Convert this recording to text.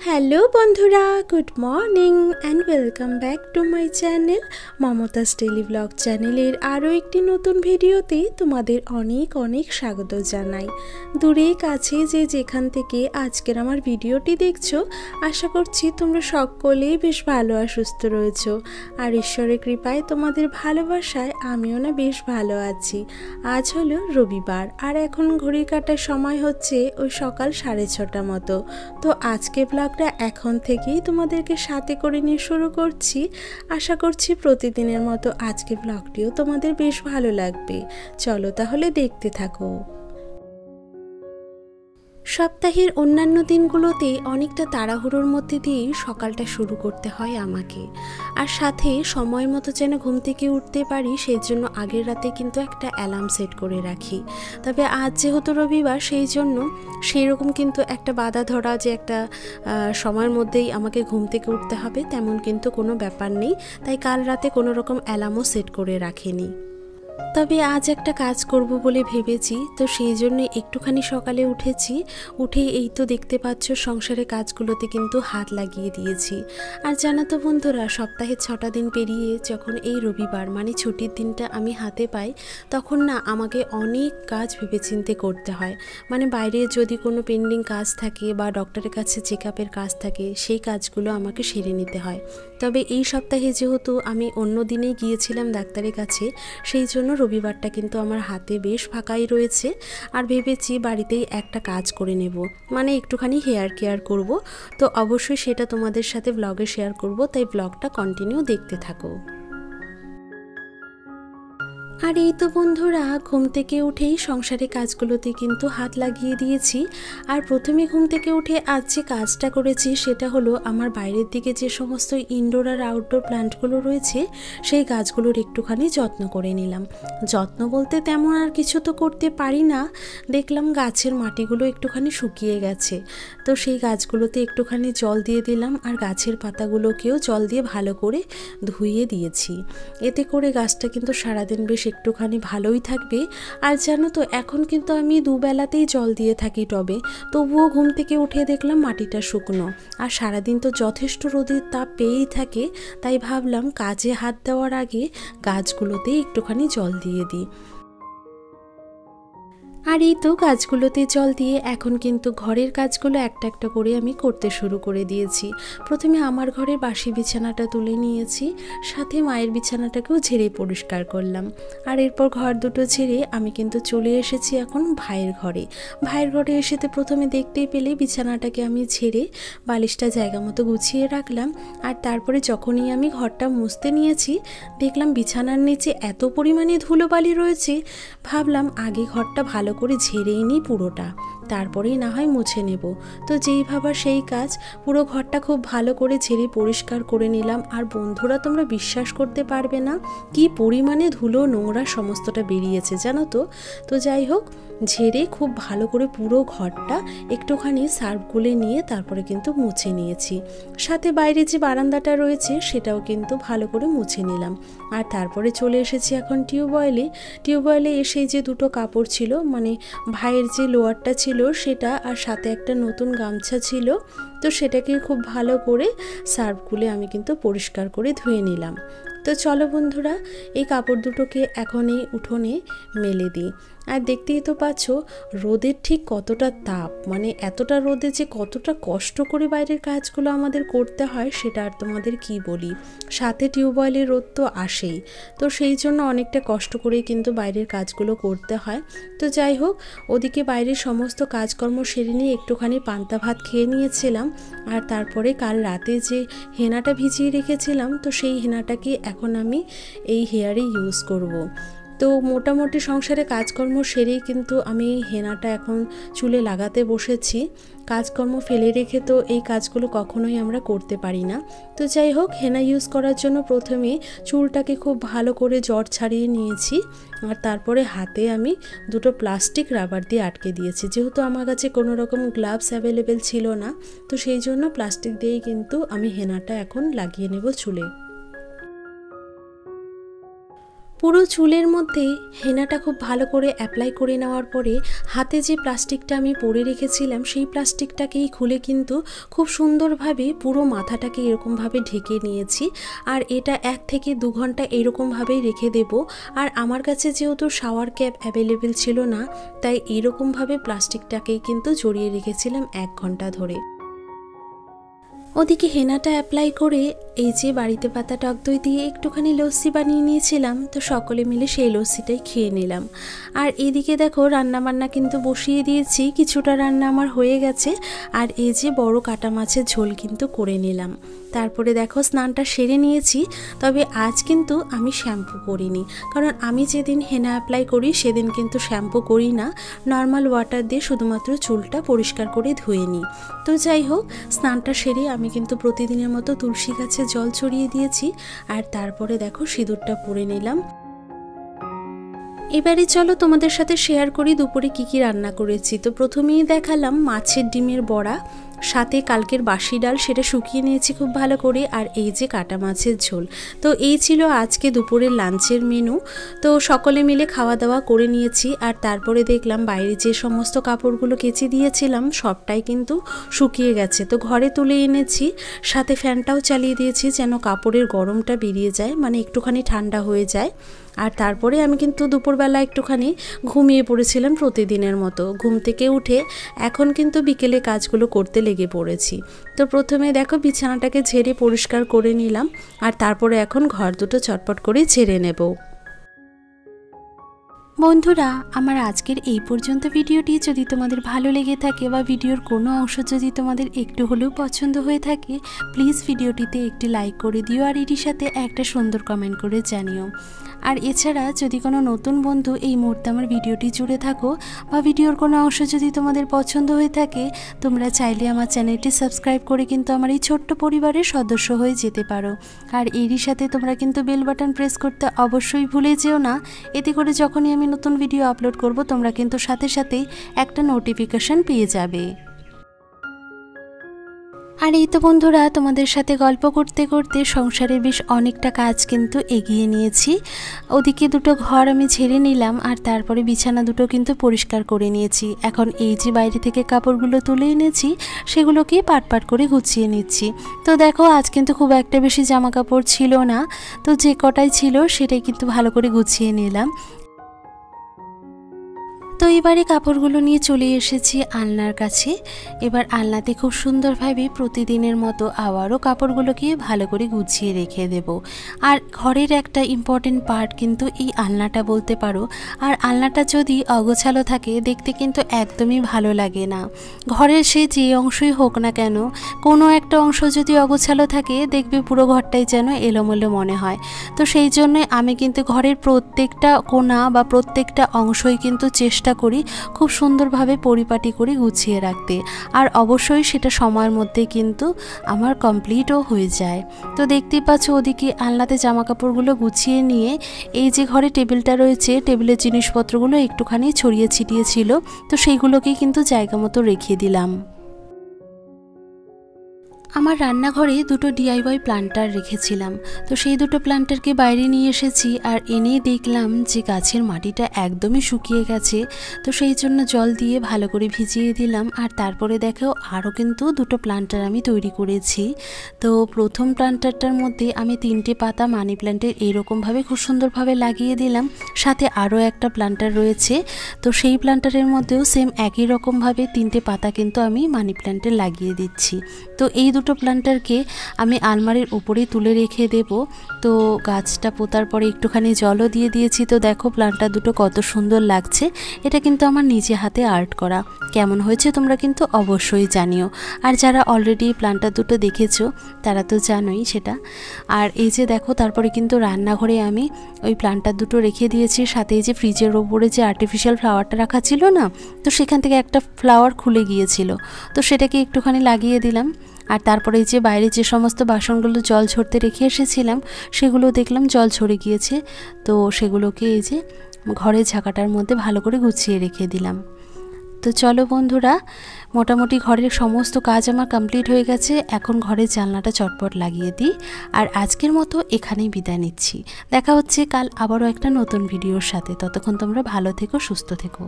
Hello বন্ধুরা, good morning and welcome back to my channel Mumtaz daily blog চ্যানেলের আরও একটি নতুন ভিডিওতে তোমাদের অনেক অনেক স্বাগত জানাই। দূরে কাছে যে যেখান থেকে আজকের আমার ভিডিওটি দেখছো, আশা করছি তোমরা সকলেই বেশ ভালো আর সুস্থ রয়েছো। আর ঈশ্বরের কৃপায় তোমাদের ভালোবাসায় আমিও না বেশ ভালো আছি। আজ হলো রবিবার আর এখন ঘড়ির কাটার সময় হচ্ছে ওই সকাল 6:30 মতো। তো আজকে ব্লগটা এখন থেকেই তোমাদেরকে সাথে করে নিয়ে শুরু করছি। আশা করছি প্রতিদিনের মতো আজকে ব্লগটিও তোমাদের বেশ ভালো লাগবে। চলো তাহলে দেখতে থাকো। সপ্তাহের অন্যান্য দিনগুলোতে অনেকটা তাড়াহুড়োর মধ্যে দিয়েই সকালটা শুরু করতে হয় আমাকে, আর সাথে সময় মতো যেন ঘুম থেকে উঠতে পারি সেই জন্য আগের রাতে কিন্তু একটা অ্যালার্ম সেট করে রাখি। তবে আজ যেহেতু রবিবার সেই জন্য সেই রকম কিন্তু একটা বাধা ধরা যে একটা সময়ের মধ্যেই আমাকে ঘুম থেকে উঠতে হবে তেমন কিন্তু কোনো ব্যাপার নেই, তাই কাল রাতে কোনো রকম অ্যালার্মও সেট করে রাখিনি। তবে আজ একটা কাজ করব বলে ভেবেছি, তো সেই জন্য একটুখানি সকালে উঠেছি। উঠে এই তো দেখতে পাচ্ছ সংসারের কাজগুলোতে কিন্তু হাত লাগিয়ে দিয়েছি। আর জানো তো বন্ধুরা, সপ্তাহে 6টা দিন পেরিয়ে যখন এই রবিবার মানে ছুটির দিনটা আমি হাতে পাই, তখন না আমাকে অনেক কাজ ভেবেচিন্তে করতে হয়। মানে বাইরে যদি কোনো পেন্ডিং কাজ থাকে বা ডক্টরের কাছে চেকআপের কাজ থাকে, সেই কাজগুলো আমাকে সেরে নিতে হয়। তবে এই সপ্তাহে যেহেতু আমি অন্য দিনেই গিয়েছিলাম ডাক্তারের কাছে, সেই জন্য রবিবারটা কিন্তু আমার হাতে বেশ ফাঁকাই রয়েছে। আর ভেবেছি বাড়িতেই একটা কাজ করে নেব, মানে একটুখানি হেয়ার কেয়ার করব। তো অবশ্যই সেটা তোমাদের সাথে ব্লগে শেয়ার করব, তাই ব্লগটা কন্টিনিউ দেখতে থাকো। আর এই তো বন্ধুরা, ঘুম থেকে উঠেই সংসারের কাজগুলোতে কিন্তু হাত লাগিয়ে দিয়েছি। আর প্রথমে ঘুম থেকে উঠে আজ যে কাজটা করেছি সেটা হলো আমার বাইরের দিকে যে সমস্ত ইনডোর আর আউটডোর প্ল্যান্টগুলো রয়েছে সেই গাছগুলোর একটুখানি যত্ন করে নিলাম। যত্ন বলতে তেমন আর কিছু তো করতে পারি না, দেখলাম গাছের মাটিগুলো একটুখানি শুকিয়ে গেছে, তো সেই গাছগুলোতে একটুখানি জল দিয়ে দিলাম আর গাছের পাতাগুলোকেও জল দিয়ে ভালো করে ধুইয়ে দিয়েছি। এতে করে গাছটা কিন্তু সারাদিন বেশ একটুখানি ভালোই থাকবে। আর জানো তো, এখন কিন্তু আমি দুবেলাতেই জল দিয়ে থাকি টবে, তবুও ঘুম থেকে উঠে দেখলাম মাটিটা শুকনো। আর সারাদিন তো যথেষ্ট রোদের তাপ পেয়েই থাকে, তাই ভাবলাম কাজে হাত দেওয়ার আগে গাছগুলোতেই একটুখানি জল দিয়ে দিই। আর এই তো গাছগুলোতে জল দিয়ে এখন কিন্তু ঘরের কাজগুলো একটা একটা করে আমি করতে শুরু করে দিয়েছি। প্রথমে আমার ঘরের বাসি বিছানাটা তুলে নিয়েছি, সাথে মায়ের বিছানাটাকেও ঝেড়ে পরিষ্কার করলাম। আর এরপর ঘর দুটো ঝেড়ে আমি কিন্তু চলে এসেছি এখন ভাইয়ের ঘরে। ভাইয়ের ঘরে এসে তো প্রথমে দেখতেই পেলে বিছানাটাকে আমি ঝেড়ে বালিশটা জায়গা মতো গুছিয়ে রাখলাম। আর তারপরে যখনই আমি ঘরটা মুছতে নিয়েছি, দেখলাম বিছানার নিচে এত পরিমাণে ধুলোবালি রয়েছে। ভাবলাম আগে ঘরটা ভালো করে ঝেড়েই নিই পুরোটা, তারপরেই না হয় মুছে নেব। তো যেই ভাবা সেই কাজ, পুরো ঘরটা খুব ভালো করে ঝেড়ে পরিষ্কার করে নিলাম। আর বন্ধুরা, তোমরা বিশ্বাস করতে পারবে না কি পরিমাণে ধুলো নোংরা সমস্তটা বেরিয়েছে, জানো তো। তো যাই হোক, ঝেড়ে খুব ভালো করে পুরো ঘরটা একটুখানি সার্ফ গুলে নিয়ে তারপরে কিন্তু মুছে নিয়েছি। সাথে বাইরে যে বারান্দাটা রয়েছে সেটাও কিন্তু ভালো করে মুছে নিলাম। আর তারপরে চলে এসেছি এখন টিউবওয়েলে এসে যে দুটো কাপড় ছিল, মানে ভাইয়ের যে লোয়ারটা ছিল সেটা, আর সাথে একটা নতুন গামছা ছিল, তো সেটাকে খুব ভালো করে সার্ফ গুলে আমি কিন্তু পরিষ্কার করে ধুয়ে নিলাম। তো চলো বন্ধুরা, এই কাপড় দুটোকে এখন এই উঠোনে মেলে দিই। আর দেখতেই তো পাচ্ছ রোদের ঠিক কতটা তাপ, মানে এতটা রোদে যে কতটা কষ্ট করে বাইরের কাজগুলো আমাদের করতে হয় সেটা আর তোমাদের কি বলি। সাথে টিউবওয়েলের রোদ তো আসেই, তো সেই জন্য অনেকটা কষ্ট করেই কিন্তু বাইরের কাজগুলো করতে হয়। তো যাই হোক, ওদিকে বাইরের সমস্ত কাজকর্ম সেরে নিয়ে একটুখানি পান্তা ভাত খেয়ে নিয়েছিলাম। আর তারপরে কাল রাতে যে হেনাটা ভিজিয়ে রেখেছিলাম, তো সেই হেনাটাকে এখন আমি এই হেয়ারে ইউজ করব। তো মোটামুটি সংসারে কাজকর্ম সেরেই কিন্তু আমি হেনাটা এখন চুলে লাগাতে বসেছি। কাজকর্ম ফেলে রেখে তো এই কাজগুলো কখনোই আমরা করতে পারি না। তো যাই হোক, হেনা ইউজ করার জন্য প্রথমে চুলটাকে খুব ভালো করে জট ছাড়িয়ে নিয়েছি। আর তারপরে হাতে আমি দুটো প্লাস্টিক রাবার দিয়ে আটকে দিয়েছি, যেহেতু আমার কাছে কোনো রকম গ্লাভস অ্যাভেলেবেল ছিল না, তো সেই জন্য প্লাস্টিক দিয়েই কিন্তু আমি হেনাটা এখন লাগিয়ে নেব চুলে। পুরো চুলের মধ্যে হেনাটা খুব ভালো করে অ্যাপ্লাই করে নেওয়ার পরে হাতে যে প্লাস্টিকটা আমি পরে রেখেছিলাম সেই প্লাস্টিকটাকেই খুলে কিন্তু খুব সুন্দরভাবে পুরো মাথাটাকে এরকমভাবে ঢেকে নিয়েছি। আর এটা 1 থেকে 2 ঘন্টা এরকমভাবেই রেখে দেব। আর আমার কাছে যেহেতু শাওয়ার ক্যাপ অ্যাভেলেবেল ছিল না, তাই এরকমভাবে প্লাস্টিকটাকেই কিন্তু জড়িয়ে রেখেছিলাম 1 ঘন্টা ধরে। ওদিকে হেনাটা অ্যাপ্লাই করে এই যে বাড়িতে পাতা টক দই দিয়ে একটুখানি লস্যি বানিয়ে নিয়েছিলাম, তো সকলে মিলে সেই লস্যিটাই খেয়ে নিলাম। আর এদিকে দেখো রান্নাবান্না কিন্তু বসিয়ে দিয়েছি, কিছুটা রান্না আমার হয়ে গেছে। আর এই যে বড় কাটা মাছের ঝোল কিন্তু করে নিলাম। তারপরে দেখো স্নানটা সেরে নিয়েছি, তবে আজ কিন্তু আমি শ্যাম্পু করিনি, কারণ আমি যেদিন হেনা অ্যাপ্লাই করি সেদিন কিন্তু শ্যাম্পু করি না, নর্মাল ওয়াটার দিয়ে শুধুমাত্র চুলটা পরিষ্কার করে ধুয়ে নিই। তো যাই হোক, স্নানটা সেরে আমি কিন্তু প্রতিদিনের মতো তুলসী গাছে জল ছড়িয়ে দিয়েছি। আর তারপরে দেখো সিঁদুরটা পরে নিলাম। এবারে চলো তোমাদের সাথে শেয়ার করি দুপুরে কি কি রান্না করেছি। তো প্রথমেই দেখালাম মাছের ডিমের বড়া, সাথে কালকের বাসি ডাল, সেটা শুকিয়ে নিয়েছি খুব ভালো করে। আর এই যে কাটা মাছের ঝোল। তো এই ছিল আজকে দুপুরের লাঞ্চের মেনু। তো সকলে মিলে খাওয়া দাওয়া করে নিয়েছি। আর তারপরে দেখলাম বাইরে যে সমস্ত কাপড়গুলো কেচে দিয়েছিলাম সবটাই কিন্তু শুকিয়ে গেছে, তো ঘরে তুলে এনেছি। সাথে ফ্যানটাও চালিয়ে দিয়েছি যেন কাপড়ের গরমটা বেরিয়ে যায়, মানে একটুখানি ঠান্ডা হয়ে যায়। আর তারপরে আমি কিন্তু দুপুরবেলা একটুখানি ঘুমিয়ে পড়েছিলাম প্রতিদিনের মতো। ঘুম থেকে উঠে এখন কিন্তু বিকেলে কাজগুলো করতে লেগে পড়েছি। তো প্রথমে দেখো বিছানাটাকে ঝেড়ে পরিষ্কার করে নিলাম। আর তারপরে এখন ঘর দুটো চটপট করে ঝেড়ে নেব। বন্ধুরা, আমার আজকের এই পর্যন্ত ভিডিওটি যদি তোমাদের ভালো লেগে থাকে বা ভিডিওর কোনো অংশ যদি তোমাদের একটু হলেও পছন্দ হয়ে থাকে, প্লিজ ভিডিওটিতে একটি লাইক করে দিও আর এটির সাথে একটা সুন্দর কমেন্ট করে জানিও। আর এছাড়া যদি কোনো নতুন বন্ধু এই মুহূর্তে আমার ভিডিওটি জুড়ে থাকো বা ভিডিওর কোনো অংশ যদি তোমাদের পছন্দ হয়ে থাকে, তোমরা চাইলে আমার চ্যানেলটি সাবস্ক্রাইব করে কিন্তু আমার এই ছোট্ট পরিবারের সদস্য হয়ে যেতে পারো। আর এরই সাথে তোমরা কিন্তু বেল বাটন প্রেস করতে অবশ্যই ভুলে যেও না, এতে করে যখনই আমি নতুন ভিডিও আপলোড করব তোমরা কিন্তু সাথে সাথেই একটা নোটিফিকেশন পেয়ে যাবে। আর এই তো বন্ধুরা, তোমাদের সাথে গল্প করতে করতে সংসারের বেশ অনেকটা কাজ কিন্তু এগিয়ে নিয়েছি। ওদিকে দুটো ঘর আমি ঝেড়ে নিলাম আর তারপরে বিছানা দুটো কিন্তু পরিষ্কার করে নিয়েছি। এখন এই যে বাইরে থেকে কাপড়গুলো তুলে এনেছি সেগুলোকে পাট পাট করে গুছিয়ে নিচ্ছি। তো দেখো আজ কিন্তু খুব একটা বেশি জামা কাপড় ছিল না, তো যে কটাই ছিল সেটাই কিন্তু ভালো করে গুছিয়ে নিলাম। তো এবারে কাপড়গুলো নিয়ে চলে এসেছি আলনার কাছে। এবার আলনাতে খুব সুন্দরভাবে প্রতিদিনের মতো আবারও কাপড়গুলোকে ভালো করে গুছিয়ে রেখে দেব। আর ঘরের একটা ইম্পর্টেন্ট পার্ট কিন্তু এই আলনাটা বলতে পারো। আর আলনাটা যদি অগোছালো থাকে দেখতে কিন্তু একদমই ভালো লাগে না। ঘরের সে যে অংশই হোক না কেন, কোনো একটা অংশ যদি অগোছালো থাকে দেখবে পুরো ঘরটাই যেন এলোমেলো মনে হয়। তো সেই জন্যই আমি কিন্তু ঘরের প্রত্যেকটা কোণা বা প্রত্যেকটা অংশই কিন্তু চেষ্টা করি খুব সুন্দরভাবে পরিপাটি করে গুছিয়ে রাখতে। আর অবশ্যই সেটা সময়ের মধ্যে কিন্তু আমার কমপ্লিটও হয়ে যায়। তো দেখতেই পাচ্ছ ওদিকে আলনাতে জামা কাপড়গুলো গুছিয়ে নিয়ে এই যে ঘরে টেবিলটা রয়েছে, টেবিলের জিনিসপত্রগুলো একটুখানি ছড়িয়ে ছিটিয়ে ছিল, তো সেইগুলোকেই কিন্তু জায়গা মতো রেখে দিলাম। আমার রান্নাঘরে দুটো DIY প্লান্টার রেখেছিলাম, তো সেই দুটো প্লান্টারকে বাইরে নিয়ে এসেছি। আর এনে দেখলাম যে গাছের মাটিটা একদমই শুকিয়ে গেছে, তো সেই জন্য জল দিয়ে ভালো করে ভিজিয়ে দিলাম। আর তারপরে দেখো আরও কিন্তু দুটো প্লান্টার আমি তৈরি করেছি। তো প্রথম প্লান্টারটার মধ্যে আমি 3টে পাতা মানি প্ল্যান্টের এইরকমভাবে খুব সুন্দরভাবে লাগিয়ে দিলাম। সাথে আরও একটা প্লান্টার রয়েছে, তো সেই প্লান্টারের মধ্যেও সেম একই রকমভাবে 3টে পাতা কিন্তু আমি মানি প্ল্যান্টে লাগিয়ে দিচ্ছি। তো এই দুটো প্লান্টারকে আমি আলমারির উপরে তুলে রেখে দেব। তো গাছটা পোতার পরে একটুখানি জলও দিয়ে দিয়েছি। তো দেখো প্লান্টার দুটো কত সুন্দর লাগছে। এটা কিন্তু আমার নিজে হাতে আর্ট করা। কেমন হয়েছে তোমরা কিন্তু অবশ্যই জানিও। আর যারা অলরেডি এই প্লান্টার দুটো দেখেছো তারা তো জানোই সেটা। আর এই যে দেখো তারপরে কিন্তু রান্নাঘরে আমি ওই প্লান্টার দুটো রেখে দিয়েছি। সাথে এই যে ফ্রিজের ওপরে যে আর্টিফিশিয়াল ফ্লাওয়ারটা রাখা ছিল না, তো সেখান থেকে একটা ফ্লাওয়ার খুলে গিয়েছিল, তো সেটাকে একটুখানি লাগিয়ে দিলাম। আর তারপরে এই যে বাইরে যে সমস্ত বাসনগুলো জল ঝরতে রেখে এসেছিলাম সেগুলো দেখলাম জল ঝরে গিয়েছে, তো সেগুলোকে এই যে ঘরের ঝাঁকাটার মধ্যে ভালো করে গুছিয়ে রেখে দিলাম। তো চলো বন্ধুরা, মোটামুটি ঘরের সমস্ত কাজ আমার কমপ্লিট হয়ে গেছে। এখন ঘরের জানলাটা চটপট লাগিয়ে দিই। আর আজকের মতো এখানেই বিদায় নিচ্ছি। দেখা হচ্ছে কাল আবারও একটা নতুন ভিডিওর সাথে। ততক্ষণ তোমরা ভালো থেকো, সুস্থ থেকো।